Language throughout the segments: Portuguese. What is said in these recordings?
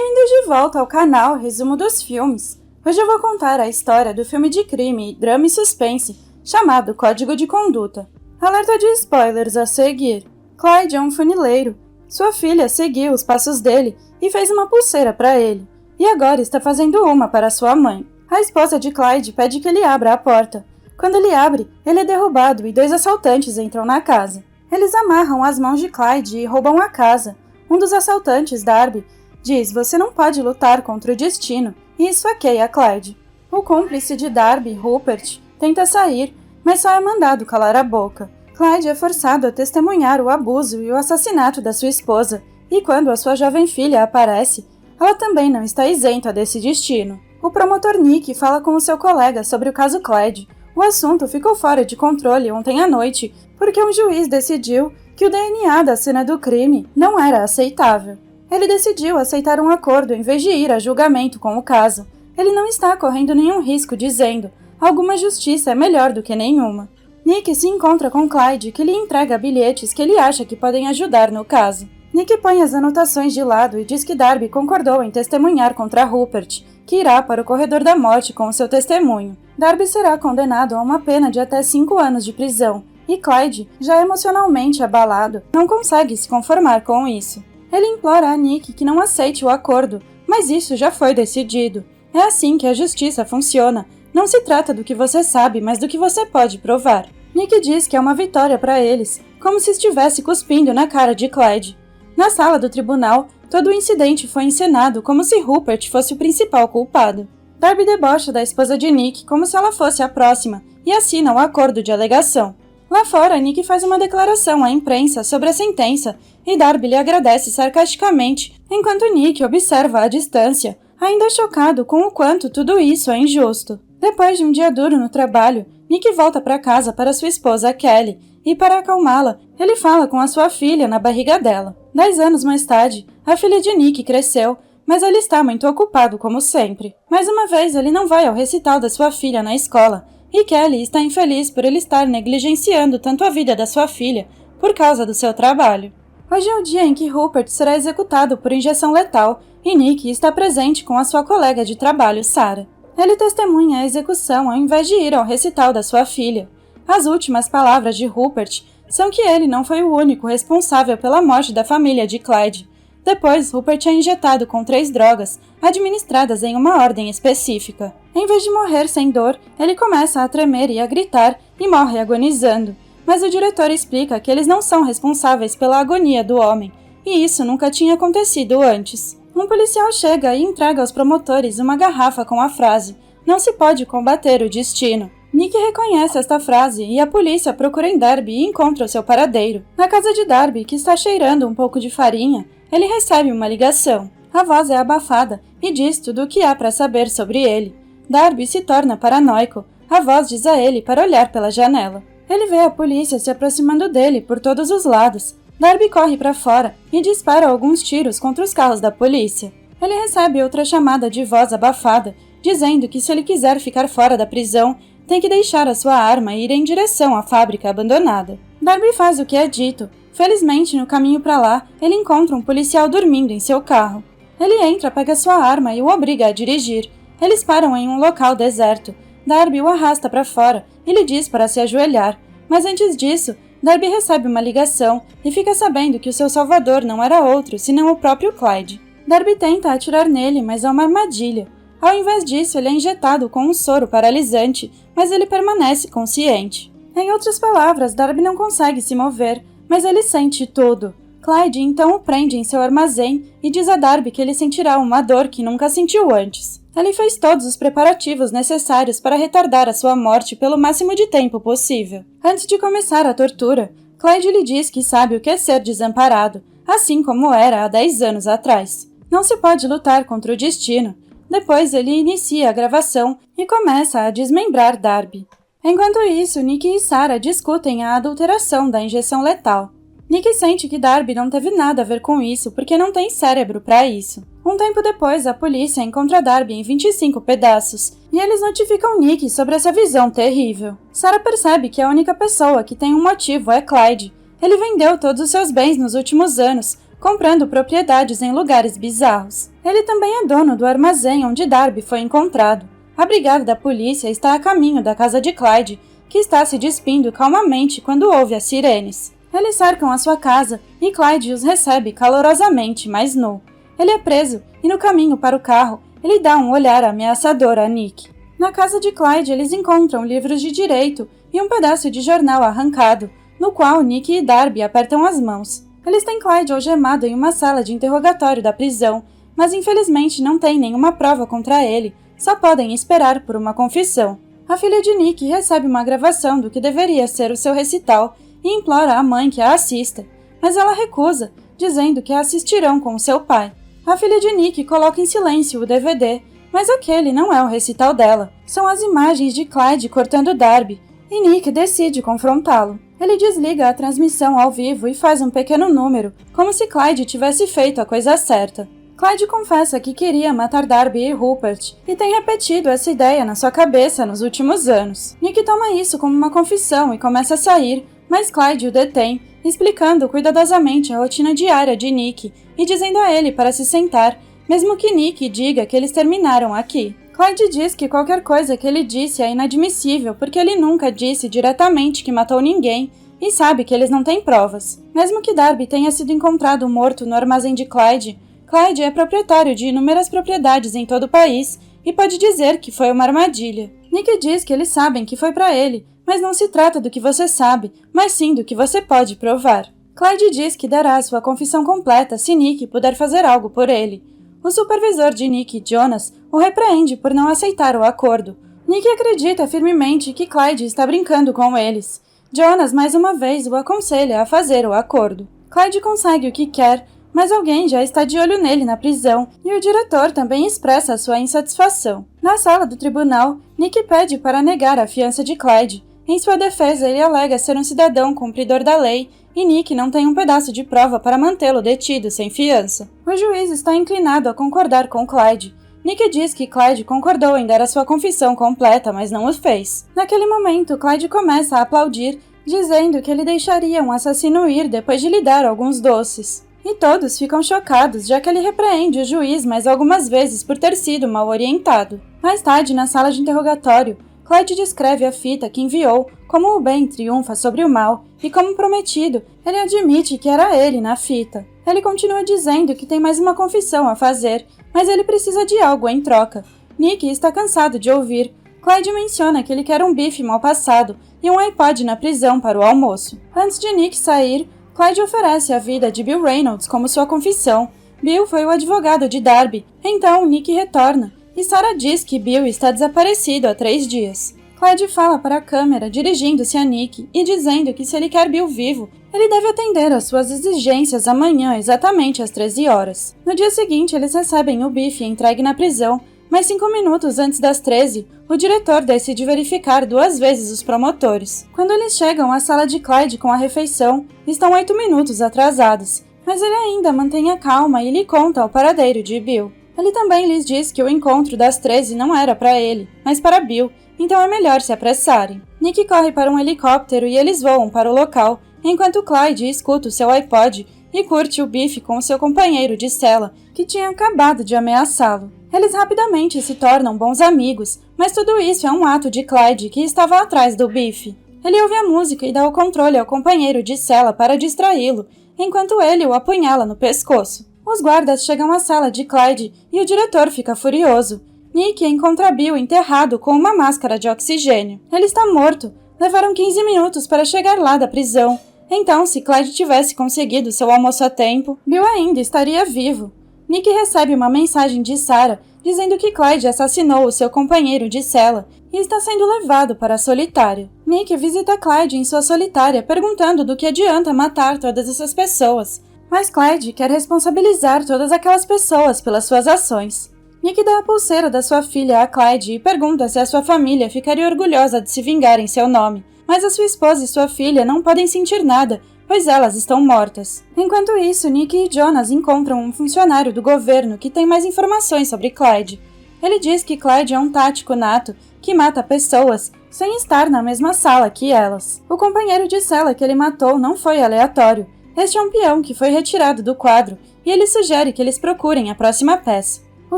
Bem-vindos de volta ao canal Resumo dos Filmes. Hoje eu vou contar a história do filme de crime, drama e suspense, chamado Código de Conduta. Alerta de spoilers a seguir. Clyde é um funileiro. Sua filha seguiu os passos dele e fez uma pulseira para ele, e agora está fazendo uma para sua mãe. A esposa de Clyde pede que ele abra a porta. Quando ele abre, ele é derrubado e 2 assaltantes entram na casa. Eles amarram as mãos de Clyde e roubam a casa. Um dos assaltantes, Darby, diz: "Você não pode lutar contra o destino", e esfaqueia Clyde. O cúmplice de Darby, Rupert, tenta sair, mas só é mandado calar a boca. Clyde é forçado a testemunhar o abuso e o assassinato da sua esposa, e quando a sua jovem filha aparece, ela também não está isenta desse destino. O promotor Nick fala com o seu colega sobre o caso Clyde. O assunto ficou fora de controle ontem à noite, porque um juiz decidiu que o DNA da cena do crime não era aceitável. Ele decidiu aceitar um acordo em vez de ir a julgamento com o caso. Ele não está correndo nenhum risco dizendo: "Alguma justiça é melhor do que nenhuma". Nick se encontra com Clyde, que lhe entrega bilhetes que ele acha que podem ajudar no caso. Nick põe as anotações de lado e diz que Darby concordou em testemunhar contra Rupert, que irá para o corredor da morte com o seu testemunho. Darby será condenado a uma pena de até 5 anos de prisão, e Clyde, já emocionalmente abalado, não consegue se conformar com isso. Ele implora a Nick que não aceite o acordo, mas isso já foi decidido. É assim que a justiça funciona. Não se trata do que você sabe, mas do que você pode provar. Nick diz que é uma vitória para eles, como se estivesse cuspindo na cara de Clyde. Na sala do tribunal, todo o incidente foi encenado como se Rupert fosse o principal culpado. Darby debocha da esposa de Nick como se ela fosse a próxima e assina o acordo de alegação. Lá fora, Nick faz uma declaração à imprensa sobre a sentença e Darby lhe agradece sarcasticamente, enquanto Nick observa à distância, ainda chocado com o quanto tudo isso é injusto. Depois de um dia duro no trabalho, Nick volta para casa para sua esposa Kelly e, para acalmá-la, ele fala com a sua filha na barriga dela. 10 anos mais tarde, a filha de Nick cresceu, mas ele está muito ocupado como sempre. Mais uma vez, ele não vai ao recital da sua filha na escola, e Kelly está infeliz por ele estar negligenciando tanto a vida da sua filha por causa do seu trabalho. Hoje é o dia em que Rupert será executado por injeção letal e Nick está presente com a sua colega de trabalho, Sarah. Ele testemunha a execução ao invés de ir ao recital da sua filha. As últimas palavras de Rupert são que ele não foi o único responsável pela morte da família de Clyde. Depois, Rupert é injetado com 3 drogas, administradas em uma ordem específica. Em vez de morrer sem dor, ele começa a tremer e a gritar e morre agonizando. Mas o diretor explica que eles não são responsáveis pela agonia do homem, e isso nunca tinha acontecido antes. Um policial chega e entrega aos promotores uma garrafa com a frase: "Não se pode combater o destino". Nick reconhece esta frase e a polícia procura em Darby e encontra o seu paradeiro. Na casa de Darby, que está cheirando um pouco de farinha, ele recebe uma ligação. A voz é abafada e diz tudo o que há para saber sobre ele. Darby se torna paranoico. A voz diz a ele para olhar pela janela. Ele vê a polícia se aproximando dele por todos os lados. Darby corre para fora e dispara alguns tiros contra os carros da polícia. Ele recebe outra chamada de voz abafada, dizendo que se ele quiser ficar fora da prisão, tem que deixar a sua arma e ir em direção à fábrica abandonada. Darby faz o que é dito. Felizmente, no caminho para lá, ele encontra um policial dormindo em seu carro. Ele entra, pega sua arma e o obriga a dirigir. Eles param em um local deserto. Darby o arrasta para fora e lhe diz para se ajoelhar. Mas antes disso, Darby recebe uma ligação e fica sabendo que o seu salvador não era outro, senão o próprio Clyde. Darby tenta atirar nele, mas é uma armadilha. Ao invés disso, ele é injetado com um soro paralisante, mas ele permanece consciente. Em outras palavras, Darby não consegue se mover, mas ele sente tudo. Clyde então o prende em seu armazém e diz a Darby que ele sentirá uma dor que nunca sentiu antes. Ele fez todos os preparativos necessários para retardar a sua morte pelo máximo de tempo possível. Antes de começar a tortura, Clyde lhe diz que sabe o que é ser desamparado, assim como era há 10 anos atrás. Não se pode lutar contra o destino. Depois ele inicia a gravação e começa a desmembrar Darby. Enquanto isso, Nick e Sarah discutem a adulteração da injeção letal. Nick sente que Darby não teve nada a ver com isso porque não tem cérebro para isso. Um tempo depois, a polícia encontra Darby em 25 pedaços e eles notificam Nick sobre essa visão terrível. Sarah percebe que a única pessoa que tem um motivo é Clyde. Ele vendeu todos os seus bens nos últimos anos, comprando propriedades em lugares bizarros. Ele também é dono do armazém onde Darby foi encontrado. A brigada da polícia está a caminho da casa de Clyde, que está se despindo calmamente quando ouve as sirenes. Eles cercam a sua casa e Clyde os recebe calorosamente, mas nu. Ele é preso e no caminho para o carro, ele dá um olhar ameaçador a Nick. Na casa de Clyde, eles encontram livros de direito e um pedaço de jornal arrancado, no qual Nick e Darby apertam as mãos. Eles têm Clyde algemado em uma sala de interrogatório da prisão, mas infelizmente não têm nenhuma prova contra ele, só podem esperar por uma confissão. A filha de Nick recebe uma gravação do que deveria ser o seu recital e implora à mãe que a assista, mas ela recusa, dizendo que a assistirão com seu pai. A filha de Nick coloca em silêncio o DVD, mas aquele não é o recital dela. São as imagens de Clyde cortando Darby, e Nick decide confrontá-lo. Ele desliga a transmissão ao vivo e faz um pequeno número, como se Clyde tivesse feito a coisa certa. Clyde confessa que queria matar Darby e Rupert, e tem repetido essa ideia na sua cabeça nos últimos anos. Nick toma isso como uma confissão e começa a sair, mas Clyde o detém, explicando cuidadosamente a rotina diária de Nick e dizendo a ele para se sentar, mesmo que Nick diga que eles terminaram aqui. Clyde diz que qualquer coisa que ele disse é inadmissível porque ele nunca disse diretamente que matou ninguém e sabe que eles não têm provas. Mesmo que Darby tenha sido encontrado morto no armazém de Clyde, Clyde é proprietário de inúmeras propriedades em todo o país e pode dizer que foi uma armadilha. Nick diz que eles sabem que foi para ele, mas não se trata do que você sabe, mas sim do que você pode provar. Clyde diz que dará sua confissão completa se Nick puder fazer algo por ele. O supervisor de Nick, Jonas, o repreende por não aceitar o acordo. Nick acredita firmemente que Clyde está brincando com eles. Jonas mais uma vez o aconselha a fazer o acordo. Clyde consegue o que quer, mas alguém já está de olho nele na prisão e o diretor também expressa sua insatisfação. Na sala do tribunal, Nick pede para negar a fiança de Clyde. Em sua defesa, ele alega ser um cidadão cumpridor da lei e Nick não tem um pedaço de prova para mantê-lo detido sem fiança. O juiz está inclinado a concordar com Clyde. Nick diz que Clyde concordou em dar a sua confissão completa, mas não o fez. Naquele momento, Clyde começa a aplaudir, dizendo que ele deixaria um assassino ir depois de lhe dar alguns doces. E todos ficam chocados, já que ele repreende o juiz mais algumas vezes por ter sido mal orientado. Mais tarde, na sala de interrogatório, Clyde descreve a fita que enviou, como o bem triunfa sobre o mal, e como prometido, ele admite que era ele na fita. Ele continua dizendo que tem mais uma confissão a fazer, mas ele precisa de algo em troca. Nick está cansado de ouvir. Clyde menciona que ele quer um bife mal passado e um iPod na prisão para o almoço. Antes de Nick sair, Clyde oferece a vida de Bill Reynolds como sua confissão. Bill foi o advogado de Darby, então Nick retorna, e Sarah diz que Bill está desaparecido há 3 dias. Clyde fala para a câmera, dirigindo-se a Nick e dizendo que se ele quer Bill vivo, ele deve atender às suas exigências amanhã exatamente às 13 horas. No dia seguinte, eles recebem o bife entregue na prisão, mas 5 minutos antes das 13, o diretor decide verificar 2 vezes os promotores. Quando eles chegam à sala de Clyde com a refeição, estão 8 minutos atrasados, mas ele ainda mantém a calma e lhe conta o paradeiro de Bill. Ele também lhes diz que o encontro das 13 não era para ele, mas para Bill, então é melhor se apressarem. Nick corre para um helicóptero e eles voam para o local, enquanto Clyde escuta o seu iPod e curte o bife com o seu companheiro de cela, que tinha acabado de ameaçá-lo. Eles rapidamente se tornam bons amigos, mas tudo isso é um ato de Clyde, que estava atrás do bife. Ele ouve a música e dá o controle ao companheiro de cela para distraí-lo, enquanto ele o apunhala no pescoço. Os guardas chegam à sala de Clyde e o diretor fica furioso. Nick encontra Bill enterrado com uma máscara de oxigênio. Ele está morto. Levaram 15 minutos para chegar lá da prisão. Então, se Clyde tivesse conseguido seu almoço a tempo, Bill ainda estaria vivo. Nick recebe uma mensagem de Sarah dizendo que Clyde assassinou o seu companheiro de cela e está sendo levado para a solitária. Nick visita Clyde em sua solitária perguntando do que adianta matar todas essas pessoas. Mas Clyde quer responsabilizar todas aquelas pessoas pelas suas ações. Nick dá a pulseira da sua filha a Clyde e pergunta se a sua família ficaria orgulhosa de se vingar em seu nome. Mas a sua esposa e sua filha não podem sentir nada, pois elas estão mortas. Enquanto isso, Nick e Jonas encontram um funcionário do governo que tem mais informações sobre Clyde. Ele diz que Clyde é um tático nato que mata pessoas sem estar na mesma sala que elas. O companheiro de cela que ele matou não foi aleatório. Este é um peão que foi retirado do quadro e ele sugere que eles procurem a próxima peça. O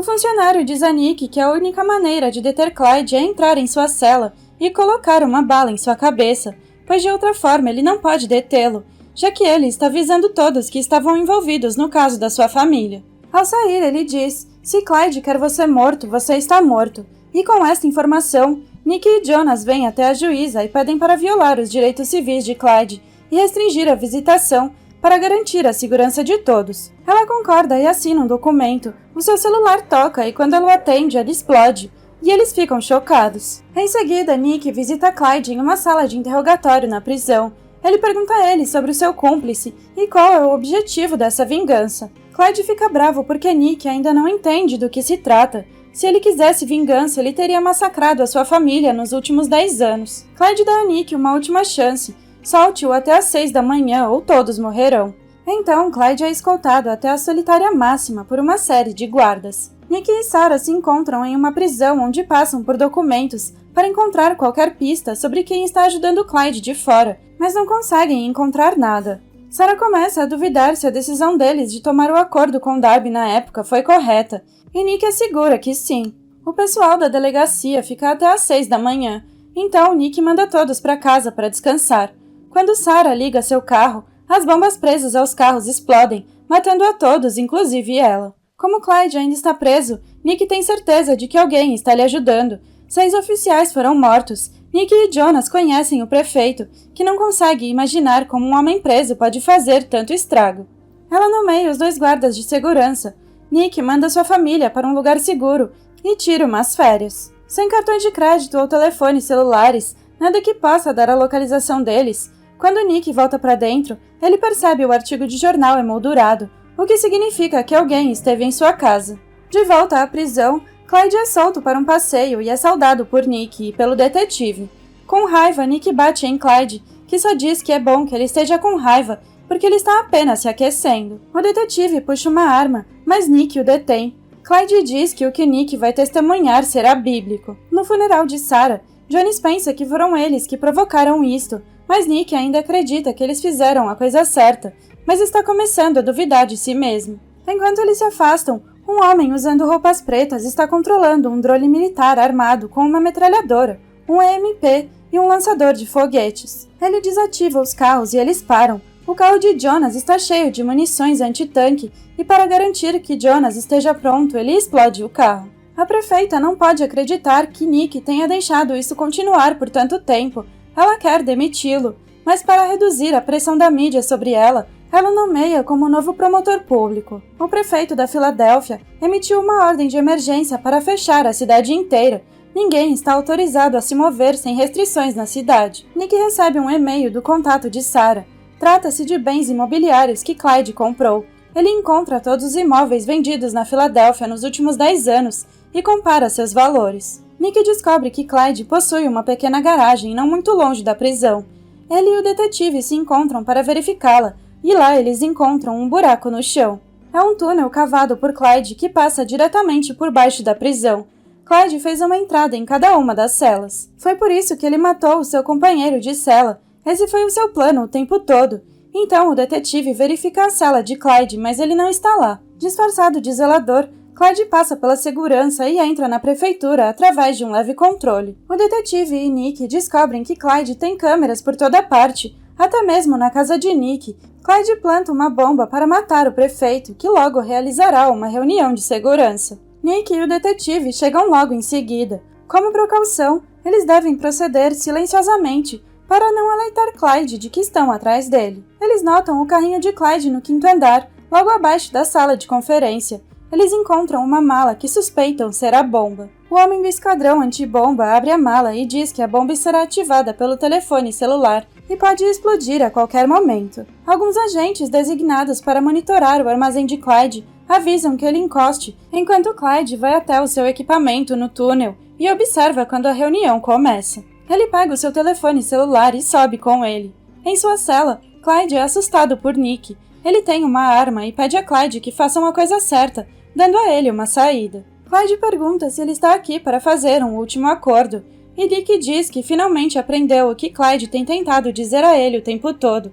funcionário diz a Nick que a única maneira de deter Clyde é entrar em sua cela e colocar uma bala em sua cabeça, pois de outra forma ele não pode detê-lo, já que ele está visando todos que estavam envolvidos no caso da sua família. Ao sair, ele diz: se Clyde quer você morto, você está morto. E com esta informação, Nick e Jonas vêm até a juíza e pedem para violar os direitos civis de Clyde e restringir a visitação para garantir a segurança de todos. Ela concorda e assina um documento. O seu celular toca e quando ela o atende, ele explode. E eles ficam chocados. Em seguida, Nick visita Clyde em uma sala de interrogatório na prisão. Ele pergunta a ele sobre o seu cúmplice e qual é o objetivo dessa vingança. Clyde fica bravo porque Nick ainda não entende do que se trata. Se ele quisesse vingança, ele teria massacrado a sua família nos últimos 10 anos. Clyde dá a Nick uma última chance. Solte-o até às 6 da manhã ou todos morrerão. Então, Clyde é escoltado até a solitária máxima por uma série de guardas. Nick e Sarah se encontram em uma prisão onde passam por documentos para encontrar qualquer pista sobre quem está ajudando Clyde de fora, mas não conseguem encontrar nada. Sarah começa a duvidar se a decisão deles de tomar o acordo com Darby na época foi correta, e Nick assegura que sim. O pessoal da delegacia fica até às 6 da manhã, então Nick manda todos para casa para descansar. Quando Sarah liga seu carro, as bombas presas aos carros explodem, matando a todos, inclusive ela. Como Clyde ainda está preso, Nick tem certeza de que alguém está lhe ajudando. 6 oficiais foram mortos. Nick e Jonas conhecem o prefeito, que não consegue imaginar como um homem preso pode fazer tanto estrago. Ela nomeia os 2 guardas de segurança. Nick manda sua família para um lugar seguro e tira umas férias. Sem cartões de crédito ou telefones celulares, nada que possa dar a localização deles. Quando Nick volta para dentro, ele percebe o artigo de jornal emoldurado, o que significa que alguém esteve em sua casa. De volta à prisão, Clyde é solto para um passeio e é saudado por Nick e pelo detetive. Com raiva, Nick bate em Clyde, que só diz que é bom que ele esteja com raiva, porque ele está apenas se aquecendo. O detetive puxa uma arma, mas Nick o detém. Clyde diz que o que Nick vai testemunhar será bíblico. No funeral de Sarah, Jonas pensa que foram eles que provocaram isto, mas Nick ainda acredita que eles fizeram a coisa certa, mas está começando a duvidar de si mesmo. Enquanto eles se afastam, um homem usando roupas pretas está controlando um drone militar armado com uma metralhadora, um EMP e um lançador de foguetes. Ele desativa os carros e eles param. O carro de Jonas está cheio de munições antitanque e para garantir que Jonas esteja pronto, ele explode o carro. A prefeita não pode acreditar que Nick tenha deixado isso continuar por tanto tempo. Ela quer demiti-lo, mas para reduzir a pressão da mídia sobre ela nomeia como novo promotor público. O prefeito da Filadélfia emitiu uma ordem de emergência para fechar a cidade inteira. Ninguém está autorizado a se mover sem restrições na cidade. Nick recebe um e-mail do contato de Sarah. Trata-se de bens imobiliários que Clyde comprou. Ele encontra todos os imóveis vendidos na Filadélfia nos últimos 10 anos e compara seus valores. Nick descobre que Clyde possui uma pequena garagem não muito longe da prisão. Ele e o detetive se encontram para verificá-la, e lá eles encontram um buraco no chão. É um túnel cavado por Clyde que passa diretamente por baixo da prisão. Clyde fez uma entrada em cada uma das celas. Foi por isso que ele matou o seu companheiro de cela. Esse foi o seu plano o tempo todo. Então o detetive verifica a cela de Clyde, mas ele não está lá. Disfarçado de zelador, Clyde passa pela segurança e entra na prefeitura através de um leve controle. O detetive e Nick descobrem que Clyde tem câmeras por toda parte, até mesmo na casa de Nick. Clyde planta uma bomba para matar o prefeito, que logo realizará uma reunião de segurança. Nick e o detetive chegam logo em seguida. Como precaução, eles devem proceder silenciosamente para não alertar Clyde de que estão atrás dele. Eles notam o carrinho de Clyde no 5º andar, logo abaixo da sala de conferência. Eles encontram uma mala que suspeitam ser a bomba. O homem do esquadrão antibomba abre a mala e diz que a bomba será ativada pelo telefone celular e pode explodir a qualquer momento. Alguns agentes designados para monitorar o armazém de Clyde avisam que ele encoste, enquanto Clyde vai até o seu equipamento no túnel e observa quando a reunião começa. Ele pega o seu telefone celular e sobe com ele. Em sua cela, Clyde é assustado por Nick. Ele tem uma arma e pede a Clyde que faça uma coisa certa, dando a ele uma saída. Clyde pergunta se ele está aqui para fazer um último acordo, e Nick diz que finalmente aprendeu o que Clyde tem tentado dizer a ele o tempo todo.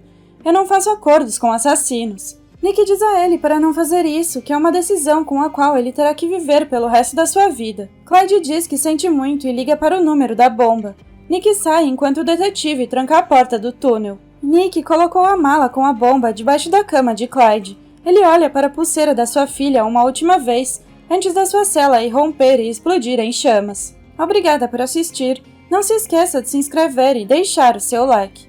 Eu não faço acordos com assassinos. Nick diz a ele para não fazer isso, que é uma decisão com a qual ele terá que viver pelo resto da sua vida. Clyde diz que sente muito e liga para o número da bomba. Nick sai enquanto o detetive tranca a porta do túnel. Nick colocou a mala com a bomba debaixo da cama de Clyde. Ele olha para a pulseira da sua filha uma última vez, antes da sua cela irromper e explodir em chamas. Obrigada por assistir. Não se esqueça de se inscrever e deixar o seu like.